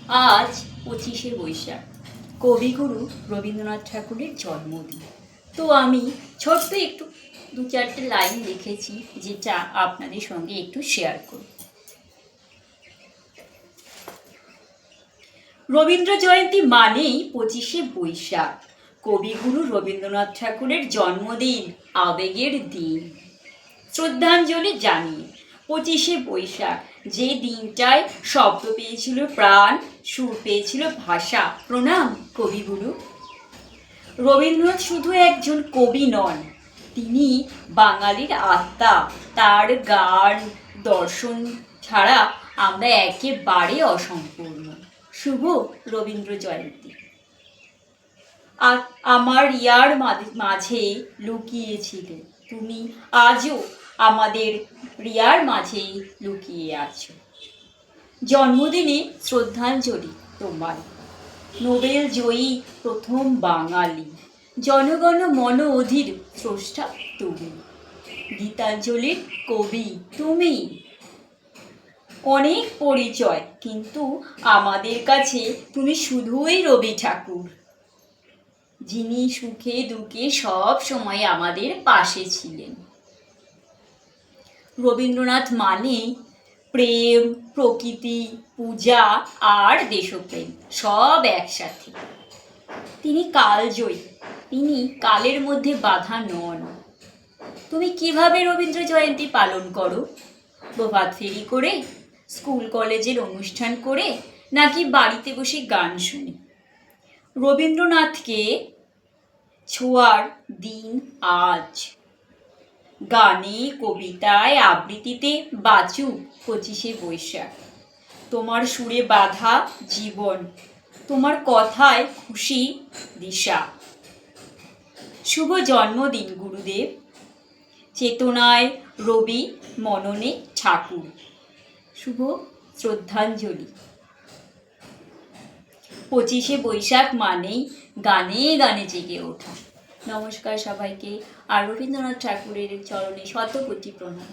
আজ 25শে বৈশাখ, কবিগুরু রবীন্দ্রনাথ ঠাকুরের জন্মদিন। তো আমি ছোট্ট একটু 2-4টে লাইন লিখেছি, যেটা আপনাদের সঙ্গে একটু শেয়ার করব। রবীন্দ্র জয়ন্তী মানেই 25শে বৈশাখ, কবিগুরু রবীন্দ্রনাথ ঠাকুরের জন্মদিন, আবেগের দিন। শ্রদ্ধাঞ্জলি জানিয়ে 25শে বৈশাখ, যে দিনটায় শব্দ পেয়েছিল প্রাণ, সুর পেয়েছিল ভাষা, প্রণাম কবিগুরু। রবীন্দ্রনাথ শুধু একজন কবি নন, তিনি বাঙালির আত্মা। তার গান, দর্শন ছাড়া আমরা একেবারে অসম্পূর্ণ। শুভ রবীন্দ্র জয়ন্তী। আর আমার ইয়ার মাঝে লুকিয়েছিলে তুমি, আজও আমাদের রিয়ার মাঝেই লুকিয়ে আছো। জন্মদিনে শ্রদ্ধাঞ্জলি তোমায়, নোবেল জয়ী প্রথম বাঙালি, জনগণ মন অধীর স্রষ্টা তুমি, গীতাঞ্জলির কবি তুমি। অনেক পরিচয়, কিন্তু আমাদের কাছে তুমি শুধুই রবি ঠাকুর, যিনি সুখে দুঃখে সব সময় আমাদের পাশে ছিলেন। রবীন্দ্রনাথ মানে প্রেম, প্রকৃতি, পূজা আর দেশপ্রেম, সব একসাথে। তিনি কালজয়ী, তিনি কালের মধ্যে বাধা নন। তুমি কিভাবে রবীন্দ্র জয়ন্তী পালন করো? প্রভাত ফেরি করে, স্কুল কলেজের অনুষ্ঠান করে, নাকি বাড়িতে বসে গান শুনে? রবীন্দ্রনাথকে ছোঁয়ার দিন আজ। গানে, কবিতায়, আবৃত্তিতে বাঁচুক 25শে বৈশাখ। তোমার সুরে বাঁধা জীবন, তোমার কথায় খুশি দিশা। শুভ জন্মদিন গুরুদেব। চেতনায় রবি, মননে ঠাকুর। শুভ শ্রদ্ধাঞ্জলি। 25শে বৈশাখ মানেই গানে গানে জেগে ওঠা। নমস্কার সবাইকে, আর রবীন্দ্রনাথ ঠাকুরের চরণে শতকোটি প্রণাম।